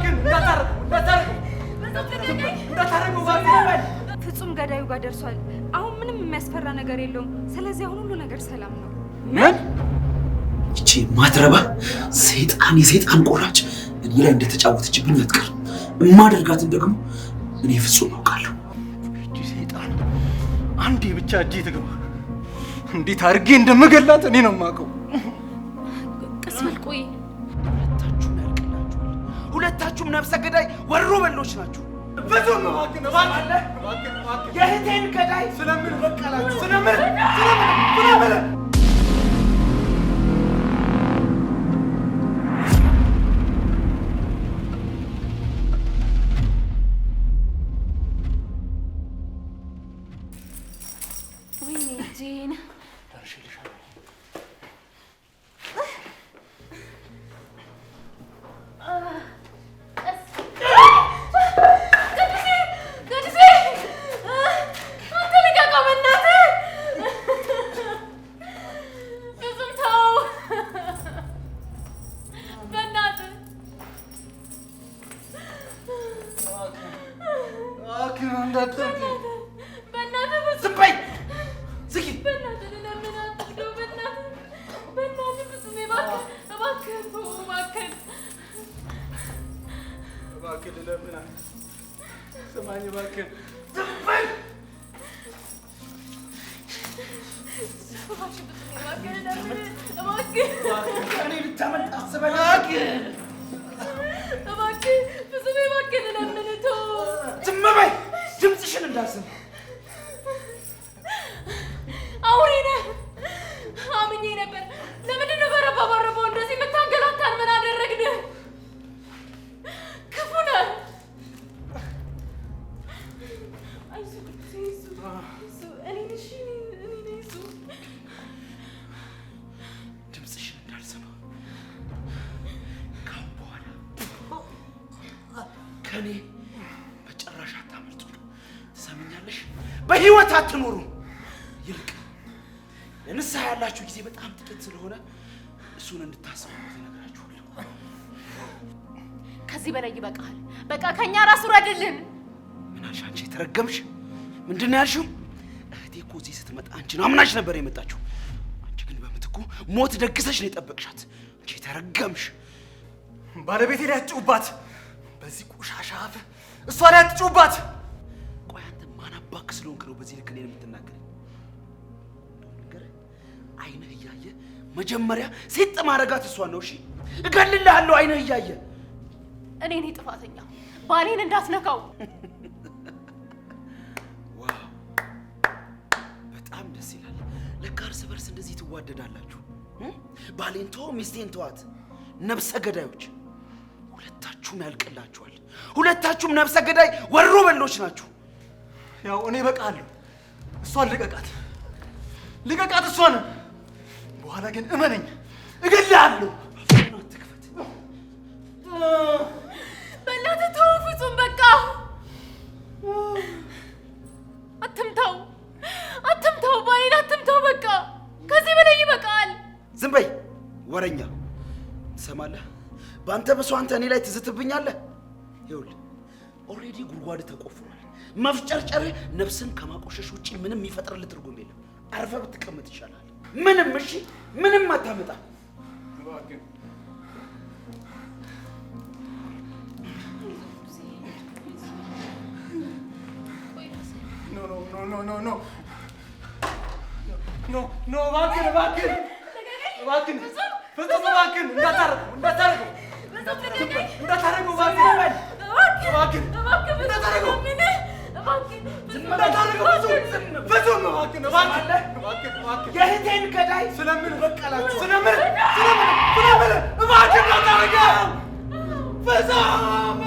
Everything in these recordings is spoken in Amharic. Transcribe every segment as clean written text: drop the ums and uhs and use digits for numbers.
እባክህን እንዳታረገው ፍጹም ገዳዩ ጋር ደርሷል። አሁን ምንም የሚያስፈራ ነገር የለውም። ስለዚህ አሁን ሁሉ ነገር ሰላም ነው። ምን? እቺ ማትረባ ሰይጣን የሰይጣን ቆራጭ እኔ ላይ እንደተጫወተችብኝ አትቀርም። የማደርጋትን ደግሞ እኔ ፍጹም አውቃለሁ። እቺ ሰይጣን አንዴ ብቻ እጄ ትግባ፣ እንዴት አድርጌ እንደምገላት እኔ ነው የማውቀው። ቀስ በል ቆይ። ሁለታችሁም ያልቅላችኋል። ሁለታችሁም ነፍሰ ገዳይ ወሮ በሎች ናችሁ። ፍጹም እባክህን የእህቴን ገዳይ ስለምን በቀላችሁ? ስለምን ድምፅሽን እንዳልሰማ አውሬ ነህ። አምኜ ነበር። ለምንድን ነው በረባው እንደዚህ የምታንገላታን? ምን አደረግን? ክፉ ነህ። አይዞህ እኔ ድምፅሽን እንዳልሰማ ካሁን በኋላ ከኔ በጭራሽ አታመልጡ። ትሰምኛለሽ? በህይወት አትኖሩ። ይልቅ ለንስሐ ያላችሁ ጊዜ በጣም ጥቂት ስለሆነ እሱን እንድታስቡ እነግራችኋለሁ። ከዚህ በላይ ይበቃል። በቃ ከኛ ራስ ውረድልን። ምን አልሽ አንቺ? የተረገምሽ ምንድን ነው ያልሽው? እህቴ እኮ እዚህ ስትመጣ አንቺን አምናሽ ነበር የመጣችው። አንቺ ግን በምትኩ ሞት ደግሰሽ ነው የጠበቅሻት። አንቺ የተረገምሽ! ባለቤቴ ላይ አትጩባት። በዚህ ቆሻሻ አፍ እሷ ላይ አትጩባት። ቆይ አንተ ማን አባክ ስለሆንክ ነው በዚህ ልክ እኔን የምትናገረኝ? አይንህ እያየ መጀመሪያ ሴት ማረጋት እሷን ነው። እሺ እገልልሃለሁ። አይንህ እያየ እኔ ነኝ ጥፋተኛ። ባሌን እንዳትነካው። ዋው በጣም ደስ ይላል። ለካ እርስ በርስ እንደዚህ ትዋደዳላችሁ። ባሌን ተው፣ ሚስቴን ተዋት። ነፍሰ ገዳዮች ሁለታችሁም ያልቅላችኋል። ሁለታችሁም ነፍሰ ገዳይ ወሮ በሎች ናችሁ። ያው እኔ በቃለሁ። እሷን ልቀቃት እሷን። በኋላ ግን እመነኝ እገልሃለሁ። አትክፈት። በእናትህ ተው ፍጹም፣ በቃ አትምታው፣ ባሌን አትምታው። በቃ ከዚህ በላይ ይበቃል። ዝም በይ ወረኛ። ትሰማለህ? በአንተ ብሶ አንተ እኔ ላይ ትዝትብኛለህ። ይኸውልህ ኦልሬዲ ጉድጓድ ተቆፍሯል። መፍጨርጨር ነፍስን ከማቆሸሽ ውጪ ምንም የሚፈጥርልህ ትርጉም የለም። አርፈህ ብትቀመጥ ይሻላል። ምንም እሺ፣ ምንም አታመጣ። ኖ እባክህን ፍጹም እባክህን እንዳታረገው እንዳታረገው የእህቴን ገዳይ ስለምን በቀላችሁ? ስለምን እባክህን እንዳታረገው ፍጹም!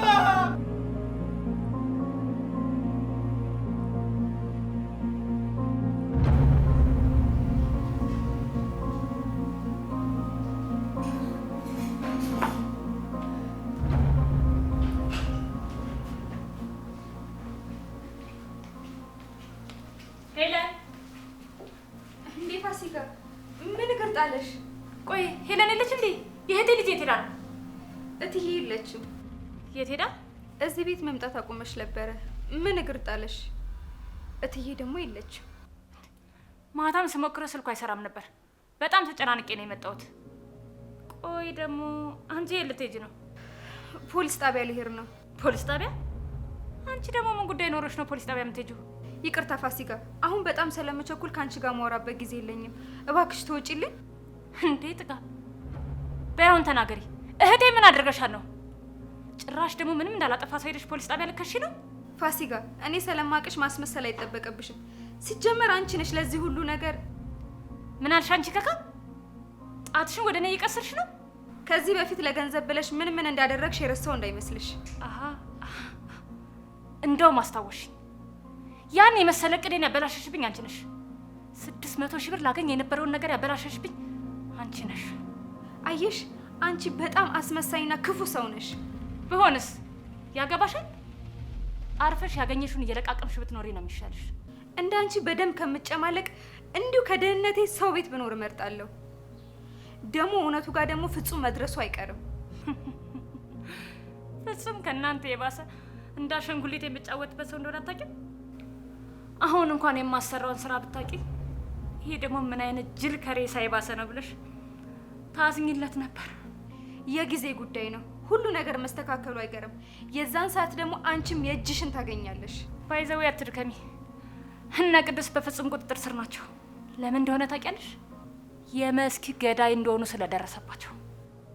የት ሄዳ? እዚህ ቤት መምጣት አቁመሽ ነበረ። ምን እግር ጣለሽ? እትዬ ደግሞ የለች። ማታም ስሞክረው ስልኩ አይሰራም ነበር። በጣም ተጨናንቄ ነው የመጣሁት። ቆይ ደግሞ አንቺ የት ልትሄጂ ነው? ፖሊስ ጣቢያ ልሄድ ነው። ፖሊስ ጣቢያ? አንቺ ደግሞ ምን ጉዳይ ኖሮሽ ነው ፖሊስ ጣቢያ የምትሄጂው? ይቅርታ ፋሲካ፣ አሁን በጣም ስለምቸኩል ካንቺ ጋር ማውራበት ጊዜ የለኝም። እባክሽ ትወጪልኝ። እንዴ ጥጋ፣ በያውን ተናገሪ። እህቴ ምን አድርገሻል ነው? ጭራሽ ደግሞ ምንም እንዳላጠፋ ሰው ሄደሽ ፖሊስ ጣቢያ ልከሽ ነው? ፋሲካ፣ እኔ ስለማቅሽ ማስመሰል አይጠበቅብሽም። ሲጀመር አንቺ ነሽ ለዚህ ሁሉ ነገር። ምን አልሽ አንቺ ከካ? ጣትሽን ወደ እኔ እየቀስርሽ ነው? ከዚህ በፊት ለገንዘብ ብለሽ ምን እንዳደረግሽ የረሳው እንዳይመስልሽ። አሃ፣ እንደው ማስታወሽ ያን የመሰለ ቅዴን ያበላሸሽብኝ አንቺ ነሽ። 600 ሺህ ብር ላገኝ የነበረውን ነገር ያበላሸሽብኝ አንቺ ነሽ። አየሽ፣ አንቺ በጣም አስመሳይና ክፉ ሰው ነሽ። ቢሆንስ ያገባሻል? አርፈሽ ያገኘሽውን እየለቃቀምሽ ብትኖሪ ነው የሚሻልሽ። እንዳንቺ በደም ከምጨማለቅ እንዲሁ ከደህንነቴ ሰው ቤት ብኖር እመርጣለሁ። ደግሞ እውነቱ ጋር ደግሞ ፍጹም መድረሱ አይቀርም። ፍጹም ከእናንተ የባሰ እንዳሸንጉሊት የሚጫወትበት ሰው እንደሆነ አታውቂም? አሁን እንኳን የማሰራውን ስራ ብታውቂ፣ ይሄ ደግሞ ምን አይነት ጅል ከሬሳ የባሰ ነው ብለሽ ታዝኝለት ነበር። የጊዜ ጉዳይ ነው። ሁሉ ነገር መስተካከሉ አይቀርም። የዛን ሰዓት ደግሞ አንቺም የእጅሽን ታገኛለሽ። ባይዘው አትድከሚ። እነ ቅዱስ በፍጹም ቁጥጥር ስር ናቸው። ለምን እንደሆነ ታውቂያለሽ? የመስኪ ገዳይ እንደሆኑ ስለደረሰባቸው።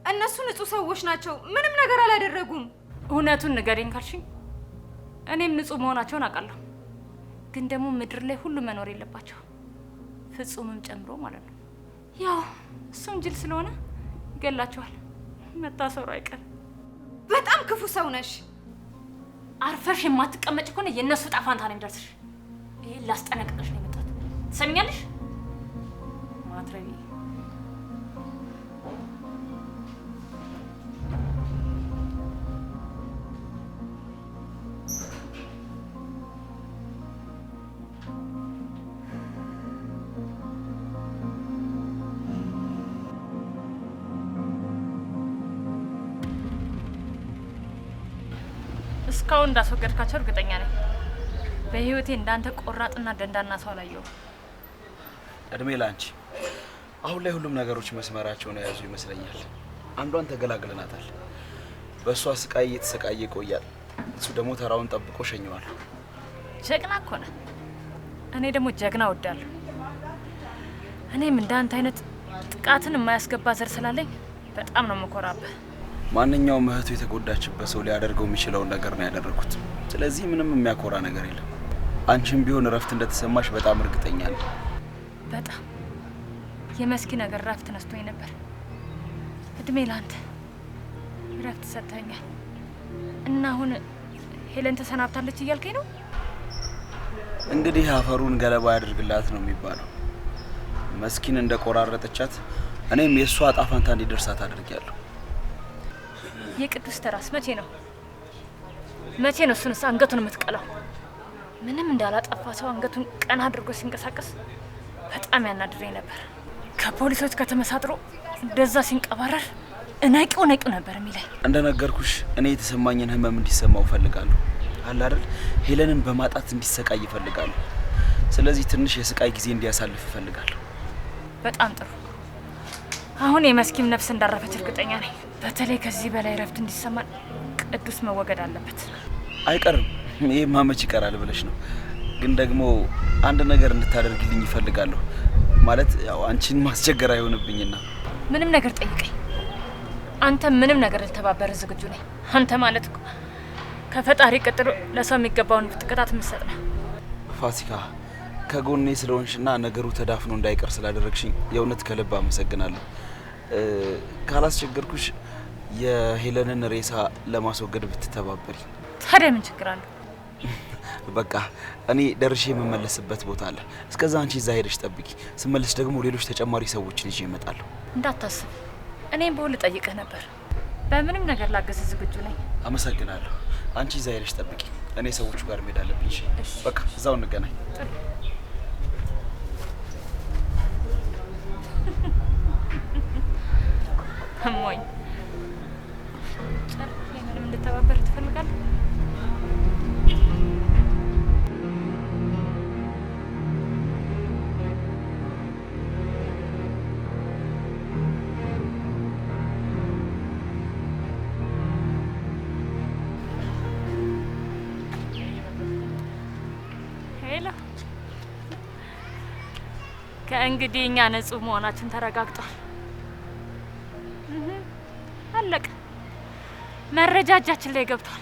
እነሱ ንጹህ ሰዎች ናቸው። ምንም ነገር አላደረጉም። እውነቱን ንገሪኝ ካልሽኝ እኔም ንጹህ መሆናቸውን አውቃለሁ። ግን ደግሞ ምድር ላይ ሁሉ መኖር የለባቸው፣ ፍጹምም ጨምሮ ማለት ነው። ያው እሱም ጅል ስለሆነ ይገላቸዋል። መታሰሩ አይቀር። በጣም ክፉ ሰው ነሽ። አርፈሽ የማትቀመጭ ከሆነ የእነሱ ጣፋንታ ነው የሚደርስሽ። ይሄን ላስጠነቅቅሽ ነው የመጣሁት። ትሰሚኛለሽ? ማትረቢ እስካሁን እንዳስወገድካቸው እርግጠኛ ነኝ። በህይወቴ እንዳንተ ቆራጥና ደንዳና ሰው አላየሁም። እድሜ ላንቺ። አሁን ላይ ሁሉም ነገሮች መስመራቸውን የያዙ ይመስለኛል። አንዷን ተገላግለናታል። በእሷ ስቃይ እየተሰቃየ ይቆያል። እሱ ደግሞ ተራውን ጠብቆ ሸኘዋል። ጀግና እኮ ነህ። እኔ ደግሞ ጀግና እወዳለሁ። እኔም እንዳንተ አይነት ጥቃትን የማያስገባ ዘር ስላለኝ በጣም ነው የምኮራብህ። ማንኛውም እህቱ የተጎዳችበት ሰው ሊያደርገው የሚችለውን ነገር ነው ያደረኩት። ስለዚህ ምንም የሚያኮራ ነገር የለም። አንቺም ቢሆን እረፍት እንደተሰማሽ በጣም እርግጠኛ ነኝ። በጣም የመስኪ ነገር እረፍት ነስቶኝ ነበር። እድሜ ላንተ፣ እረፍት ሰጥተኛል። እና አሁን ሄለን ተሰናብታለች እያልከኝ ነው? እንግዲህ አፈሩን ገለባ ያድርግላት ነው የሚባለው። መስኪን እንደቆራረጠቻት እኔም የእሷ ዕጣ ፈንታ እንዲደርሳት አድርጊያለሁ። የቅዱስ ተራስ መቼ ነው እሱንስ አንገቱን የምትቀላው? ምንም እንዳላጠፋ ሰው አንገቱን ቀና አድርጎ ሲንቀሳቀስ በጣም ያናድረኝ ነበር። ከፖሊሶች ከተመሳጥሮ እንደዛ ሲንቀባረር ነቂው ነበር የሚለኝ። እንደነገርኩሽ እኔ የተሰማኝን ህመም እንዲሰማው ፈልጋለሁ። አለ አይደል? ሄለንን በማጣት እንዲሰቃይ ፈልጋለሁ። ስለዚህ ትንሽ የስቃይ ጊዜ እንዲያሳልፍ ፈልጋለሁ። በጣም ጥሩ። አሁን የመስኪም ነፍስ እንዳረፈች እርግጠኛ ነኝ። በተለይ ከዚህ በላይ ረፍት እንዲሰማን ቅዱስ መወገድ አለበት። አይቀርም። ይሄ ማመች ይቀራል ብለሽ ነው። ግን ደግሞ አንድ ነገር እንድታደርግልኝ ይፈልጋለሁ። ማለት ያው አንቺን ማስቸገር አይሆንብኝና። ምንም ነገር ጠይቀኝ። አንተ ምንም ነገር ልተባበር ዝግጁ ነኝ። አንተ ማለት እኮ ከፈጣሪ ቀጥሎ ለሰው የሚገባውን ቅጣት መስጠት ነው። ፋሲካ፣ ከጎኔ ስለሆንሽና ነገሩ ተዳፍኖ እንዳይቀር ስላደረግሽኝ የእውነት ከልብ አመሰግናለሁ። ካላስቸገርኩሽ የሄለንን ሬሳ ለማስወገድ ብትተባበሪ። ታዲያ ምን ችግር አለው? በቃ እኔ ደርሼ የምመለስበት ቦታ አለ። እስከዛ አንቺ እዛ ሄደሽ ጠብቂ። ስመለስ ደግሞ ሌሎች ተጨማሪ ሰዎችን ይዤ እመጣለሁ። እንዳታስብ፣ እኔም በሁሉ ጠይቀህ ነበር። በምንም ነገር ላገዝ ዝግጁ ነኝ። አመሰግናለሁ። አንቺ እዛ ሄደሽ ጠብቂ። እኔ ሰዎቹ ጋር መሄድ አለብኝ። በቃ እዛው እንገናኝ። ሞኝ ምንም እንድተባበር እንድተባበር ትፈልጋለህ? ከእንግዲህ እኛ ንጹህ መሆናችን ተረጋግጧል። አለቀ። መረጃ እጃችን ላይ ገብቷል።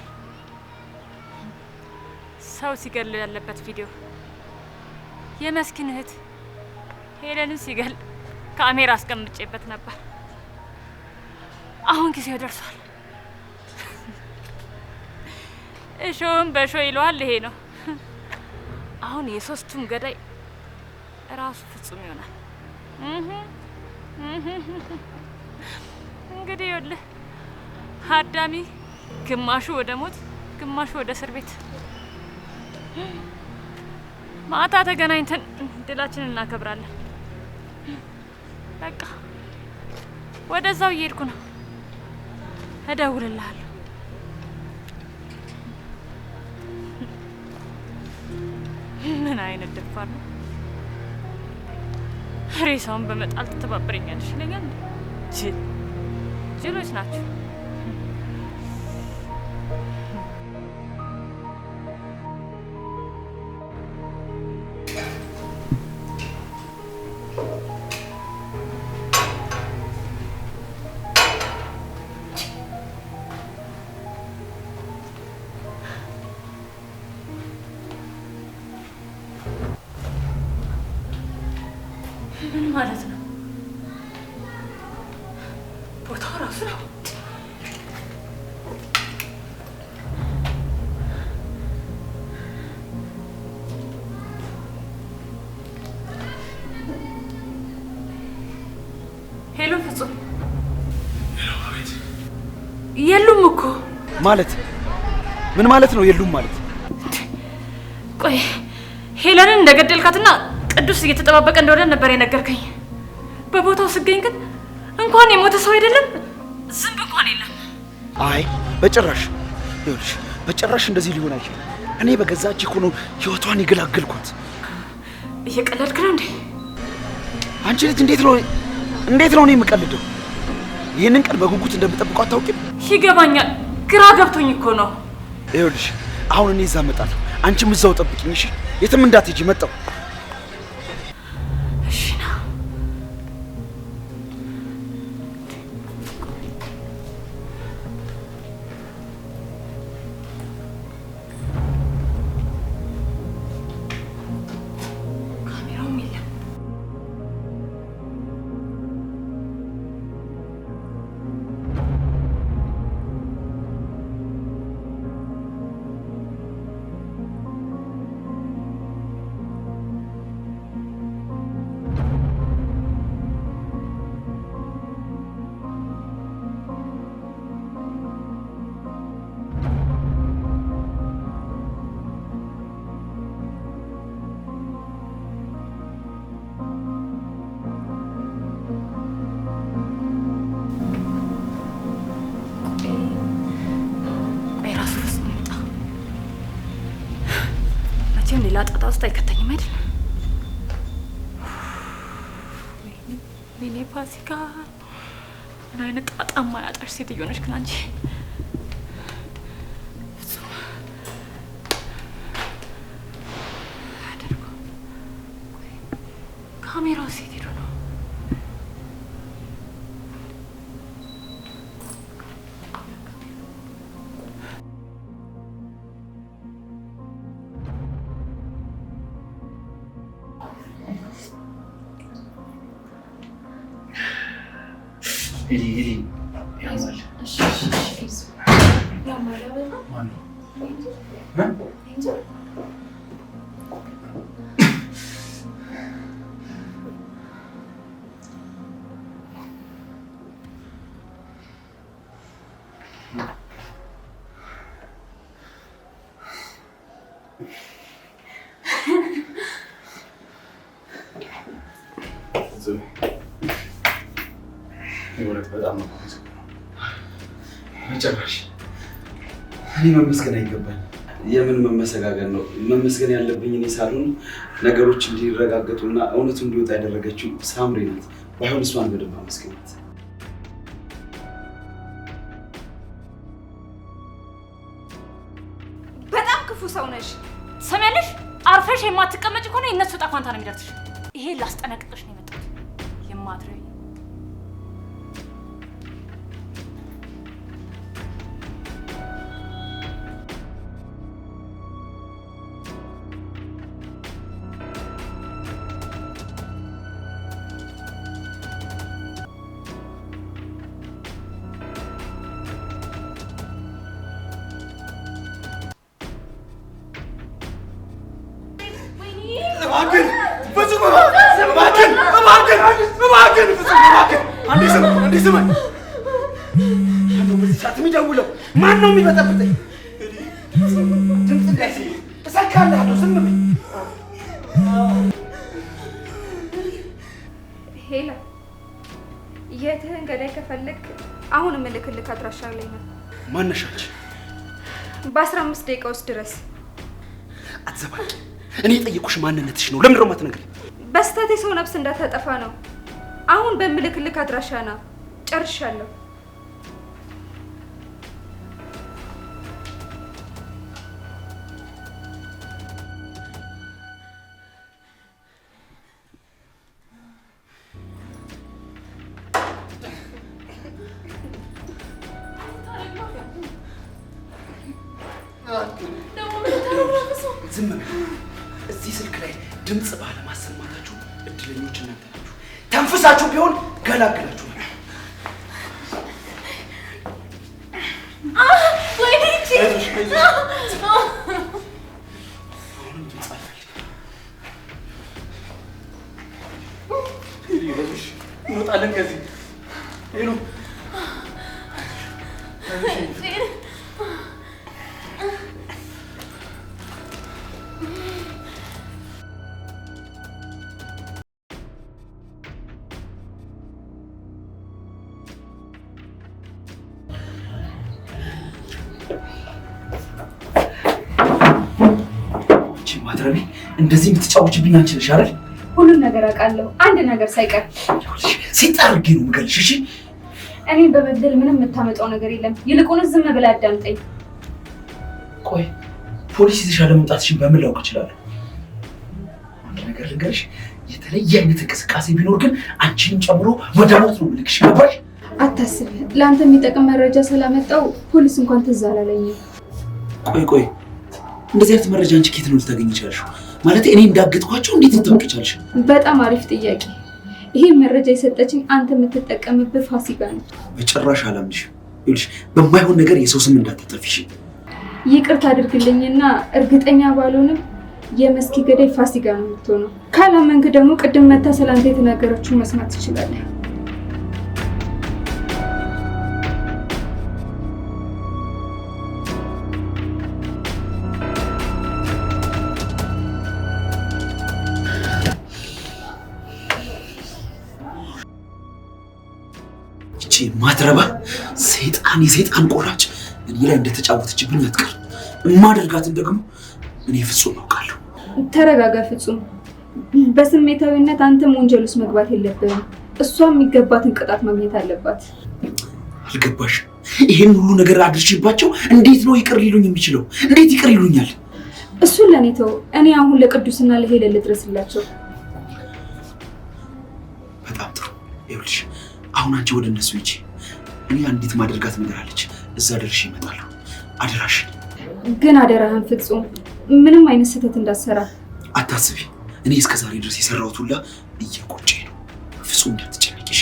ሰው ሲገል ያለበት ቪዲዮ የመስኪን እህት ሄለንን ሲገል ካሜራ አስቀምጬበት ነበር። አሁን ጊዜው ደርሷል። እሾህም በሾህ ይለዋል። ይሄ ነው አሁን የሶስቱም ገዳይ ራሱ ፍጹም ይሆናል። እንግዲህ ይኸውልህ አዳሚ ግማሹ ወደ ሞት ግማሹ ወደ እስር ቤት። ማታ ተገናኝተን ድላችንን እናከብራለን። በቃ ወደዛው እየሄድኩ ነው። እደውልልሃለሁ። ምን አይነት ደፋር ነው! ሬሳውን በመጣል ትተባበረኛለሽ ይለኛል። ጅሎች ናቸው። ምን ማለት ነው? ቦታው ራሱ ነው። ሄሎ ፍጹም። የሉም እኮ ማለት ምን ማለት ነው? የሉም ማለት ቆይ ሄለንን እንደገደልካትና ቅዱስ እየተጠባበቀ እንደሆነ ነበር የነገርከኝ። በቦታው ስገኝ ግን እንኳን የሞተ ሰው አይደለም ዝንብ እንኳን የለም። አይ በጭራሽ ይኸውልሽ፣ በጭራሽ እንደዚህ ሊሆን አይችልም። እኔ በገዛ እጄ እኮ ነው ህይወቷን የገላገልኳት። እየቀለድክ ነው እንዴ? አንቺ ልጅ እንዴት ነው እኔ የምቀልደው? ይህንን ቀን በጉጉት እንደምጠብቀው አታውቂም? ይገባኛል፣ ግራ ገብቶኝ እኮ ነው። ይኸውልሽ አሁን እኔ እዛ እመጣለሁ፣ አንቺም እዛው ጠብቂኝ እሺ? የትም እንዳትሄጂ። መጣሁ። እሺ ና። ካሜራውም የለም። ሌላ ጣጣ ውስጥ አይከተኝም አይደል? ወይኔ ፋሲካ፣ ምን አይነት ጣጣ ማያጣሽ ሴትዮ ነሽ ግን አንቺ። አደርጎ ካሜራው ሴት ሄዶ ነው። Eli yamal. Yamal Mano. Angel. በጣም ነው መጨረሻ እኔ መመስገን አይገባኝ። የምን መመሰጋገን ነው? መመስገን ያለብኝ እኔ ሳልሆን ነገሮች እንዲረጋገጡና እውነቱ እንዲወጣ ያደረገችው ሳምሪ ናት። ባይሆን እሷን በደንብ አመስገናት። በጣም ክፉ ሰው ነሽ። ሰሚያለሽ? አርፈሽ የማትቀመጭ ከሆነ የእነሱ ዕጣ ፈንታ ነው የሚደርስሽ። ይሄ ላስጠነቅቅሽ ነው የመጣሁት። የማትረይ ማን ነው የሚበጠብጠኝ? ድምፅ እንዳይሰማ እሰካለሁ። ዝም በይ። ሄላ የትህን ገዳይ ከፈለግ አሁን እምልክልክ አድራሻ ላይ ነው። ማነሻች? በ15 ደቂቃ ውስጥ ድረስ። አትዘባቂ። እኔ የጠየቁሽ ማንነትሽ ነው። ለምንድን ነው የማትነግሪኝ? በስተት የሰው ነፍስ እንዳታጠፋ ነው። አሁን በምልክልክ አድራሻ ና። ጨርሻለሁ። ዝም በይ። እዚህ ስልክ ላይ ድምፅ ባለማሰማታችሁ እድለኞች እናንተ ናችሁ። ተንፍሳችሁ ቢሆን ገላግላችሁ ነበር። አሁንም ድምፅ አልፈልግም። እንወጣለን ከዚህ። ሄሎ ማድረቤ እንደዚህ የምትጫወችብኝ አንቺ ነሽ አይደል? ሁሉን ነገር አውቃለሁ፣ አንድ ነገር ሳይቀር። ሲጣርጌ ነው የምገልሽ። እሺ እኔን በመግደል ምንም የምታመጣው ነገር የለም። ይልቁንስ ዝም ብለህ አዳምጠኝ። ቆይ ፖሊስ ይዘሽ አለመምጣትሽን በምን ላውቅ እችላለሁ? አንድ ነገር ልንገርሽ፣ የተለየ አይነት እንቅስቃሴ ቢኖር ግን አንቺንም ጨምሮ ወደ ሞት ነው የምልክሽ። ገባሽ? አታስብ፣ ለአንተ የሚጠቅም መረጃ ስላመጣው ፖሊስ እንኳን ትዝ አላለኝም። ቆይ እንደዚህ አይነት መረጃ አንቺ ከየት ነው ልታገኝ ይችላልሽ? ማለት እኔ እንዳገጥኳቸው እንዴት ልታውቂ ቻልሽ? በጣም አሪፍ ጥያቄ። ይሄ መረጃ የሰጠችኝ አንተ የምትጠቀምበት ፋሲካ ነው። በጭራሽ አላምንሽም። ይኸውልሽ በማይሆን ነገር የሰው ስም እንዳታጠፊሽ። ይቅርታ አድርግልኝና እርግጠኛ ባልሆንም የመስኪ ገዳይ ፋሲካ ነው የምትሆነው። ካላመንክ ደግሞ ቅድም መታ ስላንተ የተናገረችውን መስማት ትችላለህ። ማትረባ ሰይጣን፣ የሰይጣን ቆራጭ እኔ ላይ እንደተጫወተችብኝ አትቀር። የማደርጋትን ደግሞ እኔ ፍጹም አውቃለሁ። ተረጋጋ ፍጹም። በስሜታዊነት አንተም ወንጀል ውስጥ መግባት የለብህም። እሷ የሚገባትን ቅጣት ማግኘት አለባት። አልገባሽ? ይሄን ሁሉ ነገር አድርሽባቸው እንዴት ነው ይቅር ሊሉኝ የሚችለው? እንዴት ይቅር ይሉኛል? እሱን ለእኔ ተው። እኔ አሁን ለቅዱስና ለሄለን ልድረስላቸው። በጣም ጥሩ። ይኸውልሽ አሁን አንቺ ወደ እነሱ ሂጂ። እኔ አንዲት ማድረጋት ነገር አለች። እዛ ደርሼ እመጣለሁ። አደራሽን ግን አደራህን ፍጹም፣ ምንም አይነት ስህተት እንዳትሰራ። አታስቢ። እኔ እስከ ዛሬ ድረስ የሰራሁት ሁላ እየቆጨኝ ነው። ፍጹም እንዳትጨነቂ እሺ?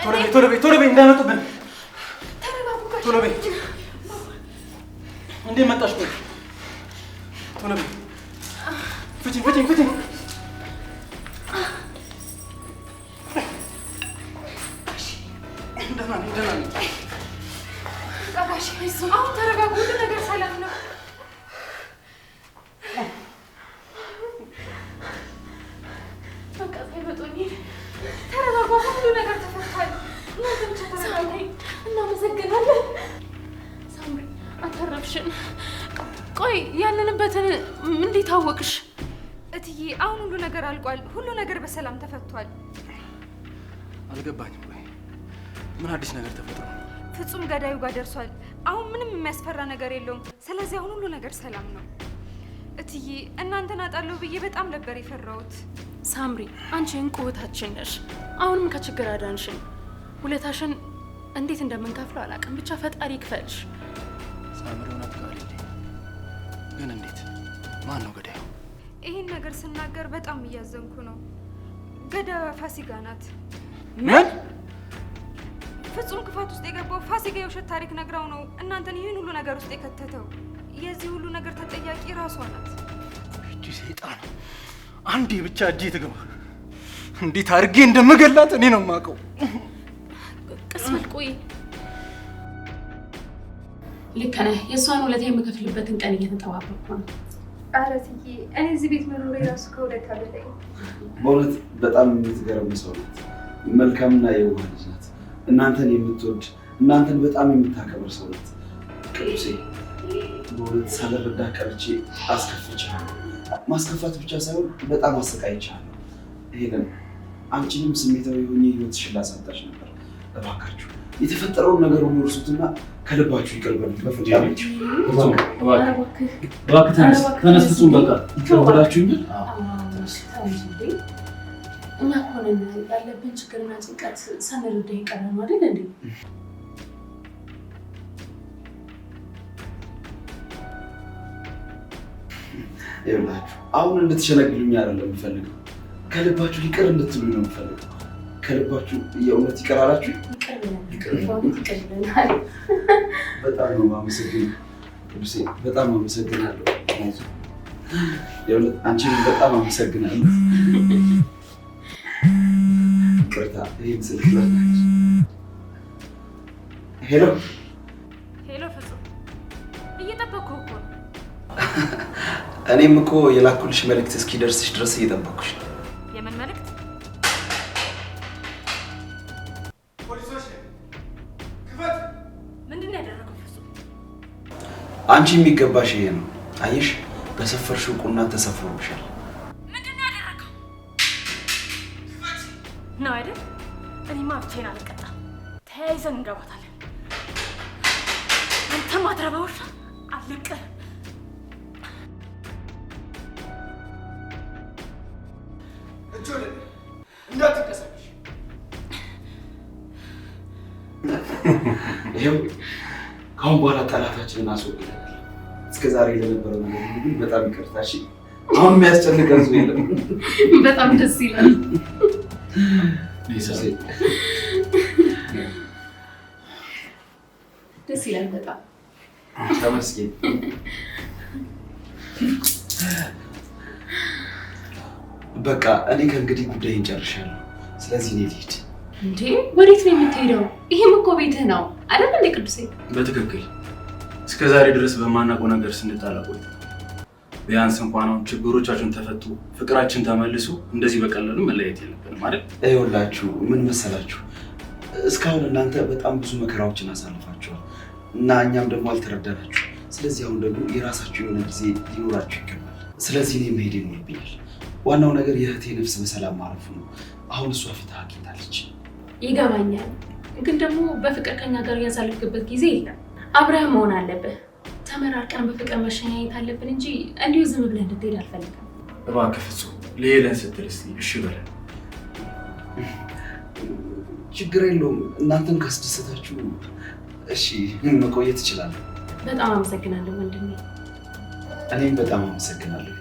ቶሎ በይ እንዳይመጡብን። ቶሎ በይ። እንዴት መጣሽ? ቆይ ቶሎ በይ። ፍቺኝ። ደህና ነኝ። ጋሽ አሁን ተረጋጉ። ሁሉ ነገር ሰላም ነው። በቃ ሳይመጡኝ ተረጋጉ። ሁሉ ነገር ተፈቷል። እናንተ ብቻ ተረጋጉ። እናመሰግናለን። ሳምሪ አተረፍሽን። ቆይ ያለንበትን እንዴት አወቅሽ? እትዬ አሁን ሁሉ ነገር አልቋል። ሁሉ ነገር በሰላም ተፈቷል። አልገባኝም። ቆይ ምን አዲስ ነገር ተፈጥሮ? ፍጹም ገዳዩ ጋር ደርሷል። አሁን ምንም የሚያስፈራ ነገር የለውም። ስለዚህ አሁን ሁሉ ነገር ሰላም ነው። እትዬ እናንተን አጣለሁ ብዬ በጣም ነበር የፈራሁት። ሳምሪ አንቺ እንቁ እህታችን ነሽ። አሁንም ከችግር አዳንሽን። ውለታሽን እንዴት እንደምንከፍለው አላውቅም። ብቻ ፈጣሪ ይክፈልሽ። ሳምሪ እውነት ቃል ግን እንዴት? ማን ነው ገዳዩ? ይህን ነገር ስናገር በጣም እያዘንኩ ነው። ገዳዩ ፋሲካ ናት። ምን? ፍጹም ክፋት ውስጥ የገባው ፋሲካ የውሸት ታሪክ ነግራው ነው እናንተን ይህን ሁሉ ነገር ውስጥ የከተተው። የዚህ ሁሉ ነገር ተጠያቂ ራሷ ናት። እቺ ሰይጣን አንዴ ብቻ እጄ ትግባ። እንዴት አድርጌ እንደምገላት እኔ ነው የማውቀው። ቀስ በል ቆይ። ልክ ነህ። የእሷን ውለታ የምከፍልበትን ቀን እየተጠባበቅኩ ነው። ኧረ እትዬ እኔ እዚህ ቤት መኖሬ ራሱ ከውለታ በላይ። በእውነት በጣም የምትገርም ሰው ናት። መልካምና የዋህ ልጅ ናት። እናንተን የምትወድ እናንተን በጣም የምታከብር ሰው ናት። ቅዱሴ በእውነት ሳልረዳ ቀርቼ አስከፍቼሃለሁ። ማስከፋት ብቻ ሳይሆን በጣም አሰቃይቼሃለሁ። ሄለን አንቺንም ስሜታዊ ሆኜ ህይወትሽን ላሳጣሽ ነበር። እባካችሁ የተፈጠረውን ነገር ሁሉ እርሱትና ከልባችሁ ይቅር በሉኝ። በፈጣሪያችሁ እባክህ ተነስ። ፍጹም በቃ ይቅር ብላችሁኛል። እኛ ሆነን ያለብን ችግርና ጭንቀት ሳንረዳ ይቀራል አይደል እንዴ? ይኸውላችሁ አሁን እንድትሸነግሉኝ አይደለም የምፈልገው፣ ከልባችሁ ይቅር እንድትሉኝ ነው የምፈልገው። ከልባችሁ የእውነት ይቅር አላችሁ? ይቅር ብለናል። በጣም ነው የማመሰግነው ቅዱሴ፣ በጣም አመሰግናለሁ። የእውነት አንቺን በጣም አመሰግናለሁ። ይቅርታ ይህን ስልክ ላናች። ሄሎ ፍጹም እየጠበኩህ እኮ ነው። እኔም እኮ የላኩልሽ መልእክት እስኪደርስሽ ድረስ እየጠበኩሽ ነው። የምን መልእክት? ፖሊሶች ክፈት! ምንድን ነው ያደረገው ፍጹም? አንቺ የሚገባሽ ይሄ ነው። አየሽ፣ በሰፈርሽው ቁና ተሰፍሮብሻል። ምንድን ነው ያደረገው? ነው አይደል? እኔማ ብቻዬን አልቀጣም። ተያይዘን እንገባታለን። አንተ ማትረባ ውሻ አልለቅህም። እንዳትንቀሳቀሽ። ይሄው ከአሁን በኋላ ጠላታችንን አስወግደናል። እስከ ዛሬ ለነበረው ነገር ሁሉ በጣም ይቅርታ። እሺ፣ አሁን የሚያስጨንቀን ሰው የለም። በጣም ደስ ይላል። ደስ ይላል በጣም ተመስገን። በቃ እኔ ከእንግዲህ ጉዳይን ጨርሻለሁ። ስለዚህ እኔ ልሂድ። እንዴ ወዴት ነው የምትሄደው? ይሄም እኮ ቤትህ ነው አይደል እንዴ ቅዱሴ? በትክክል እስከ ዛሬ ድረስ በማናውቀው ነገር ስንጣላ ቆይተናል። ቢያንስ እንኳን አሁን ችግሮቻችን ተፈቱ፣ ፍቅራችን ተመልሶ እንደዚህ በቀላሉ መለያየት የለብንም አይደል? ይኸውላችሁ ምን መሰላችሁ፣ እስካሁን እናንተ በጣም ብዙ መከራዎችን አሳልፋችኋል እና እኛም ደግሞ አልተረዳናችሁ። ስለዚህ አሁን ደግሞ የራሳችሁ የሆነ ጊዜ ሊኖራችሁ ይገባል። ስለዚህ እኔ መሄድ ይኖርብኛል። ዋናው ነገር የእህቴ ነፍስ በሰላም ማረፉ ነው። አሁን እሷ ፍትህ አግኝታለች። ይገባኛል፣ ግን ደግሞ በፍቅር ከኛ ጋር ያሳለፍክበት ጊዜ የለም። አብረህ መሆን አለብህ። ተመራርቀን በፍቅር መሸኛኘት አለብን እንጂ እንዲሁ ዝም ብለህ እንድትሄድ አልፈልግም። እባክህ ፍጹም ለሄለን ስትል እስኪ እሺ በለን። ችግር የለውም። እናንተን ካስደሰታችሁ እሺ መቆየት እችላለሁ። በጣም አመሰግናለሁ ወንድሜ። እኔም በጣም አመሰግናለሁ።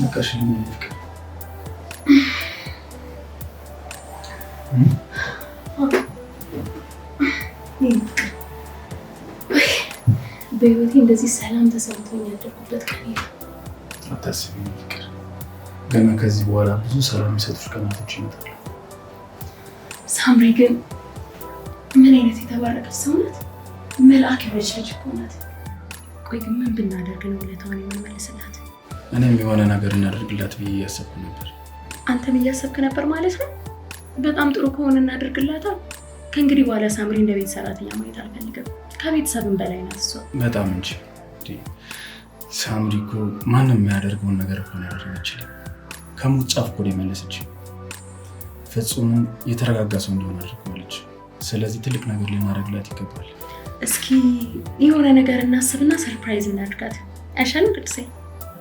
ነቃሽ ፍቅር በህይወቴ እንደዚህ ሰላም ተሰምቶኝ ያደርኩበት ቀን አታስቢ ፍቅር። ገና ከዚህ በኋላ ብዙ ሰላም የሚሰጡሽ ቀናቶች ይመጣሉ። ሳምሪ ግን ምን አይነት የተባረከች ሰው ናት! መልአክ የሆነች ልጅ እኮ ናት። ቆይ ግን ምን ብናደርግ ነው ውለታዋን የምንመልስላት? እኔም የሆነ ነገር እናደርግላት ብዬ እያሰብኩ ነበር። አንተም እያሰብክ ነበር ማለት ነው? በጣም ጥሩ ከሆነ እናደርግላታ። ከእንግዲህ በኋላ ሳምሪ እንደ ቤት ሰራተኛ ማየት አልፈልግም። ከቤተሰብም በላይ ናት እሷ። በጣም እንጂ ሳምሪ እኮ ማንም የሚያደርገውን ነገር እኮ ነው ያደረገችልኝ። ከሞት ጫፍ እኮ ነው የመለሰችኝ። ፍጹም የተረጋጋ ሰው እንዲሆን አድርገዋለች። ስለዚህ ትልቅ ነገር ልናደርግላት ይገባል። እስኪ የሆነ ነገር እናስብና ሰርፕራይዝ እናድርጋት አይሻልም ቅዱሴ?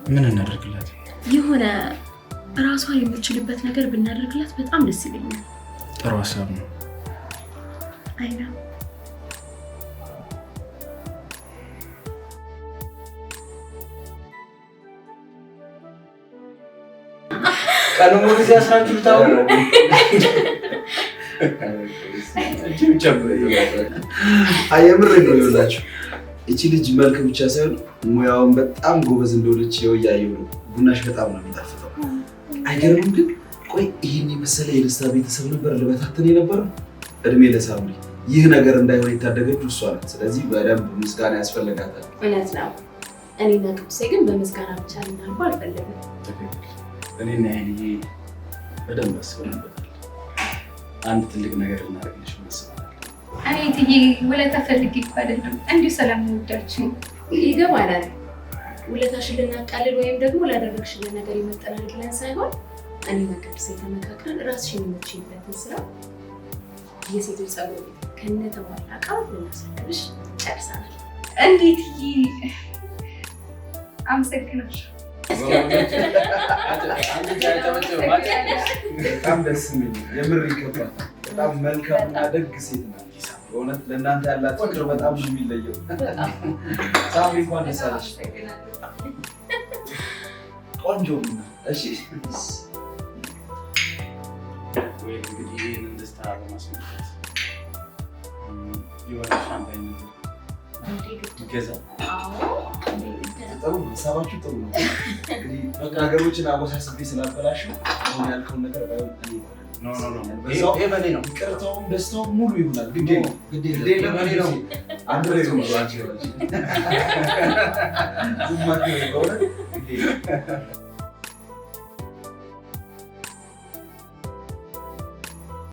ምን እናደርግላት? የሆነ ራሷ የምትችልበት ነገር ብናደርግላት በጣም ደስ ይለኛል። ጥሩ ሀሳብ ነው። አይና ቀኑ ሙሉ ሲያስራችሁ ታውቁ አየምር ነው ይላችሁ። እቺ ልጅ መልክ ብቻ ሳይሆን ሙያውን በጣም ጎበዝ እንደሆነች እያየሁ ነው። ቡናሽ በጣም ነው የሚጣፍጠው። አይገርምም? ግን ቆይ ይህን የመሰለ የደስታ ቤተሰብ ነበር ልበታትን የነበረው። እድሜ ለሳምሪ። ይህ ነገር እንዳይሆን የታደገችው እሷ ናት። ስለዚህ በደንብ ምስጋና ያስፈልጋታል። እውነት ነው። እኔና ቅዱሴ ግን በምስጋና ብቻ ልናልፈው አልፈለግም። እኔና ኃይልዬ በደንብ አስበንበታል። አንድ ትልቅ ነገር ልናደርግልሽ መስሎናል። እኔ እትዬ ውለታ ፈልጌ እኮ አይደለም፣ እንዲሁ ሰላም ወዳችሁ ይገባናል። ውለታሽን ልናቃልል ወይም ደግሞ ላደረግሽልን ነገር ይመጠናል ብለን ሳይሆን እኔና ቅዱሴ ተመካክረን ራስሽን የምትችይበትን ስራ የሴቶች ጸጉር ቤት ከነተሟላ ዕቃ ልናስረክብሽ ጨርሰናል። እንዴት አመሰግናለሁ። በጣም ደስ የሚል የምር ይገባል። በጣም መልካምና ደግ ሴት ናት። በእውነት ለእናንተ ያላት ፍቅር በጣም ነው የሚለየው። ሳምሪ እንኳን ደስ አለሽ። ቆንጆ ቡና። እሺ ወይ እንግዲህ ይህንን ደስታ በማስመልከት የሆነ ሻምፓኝ ይገዛል። ጥሩ ነው፣ ሀሳባችሁ ጥሩ ነው። እንግዲህ ነገሮችን አወሳስቤ ስላበላሽ አሁን ያልከውን ነገር ባይሆን ነው ይቅርታውም ደስታውም ሙሉ ይሆናል። ግዴ ነው ነው አንድ ላይ ነው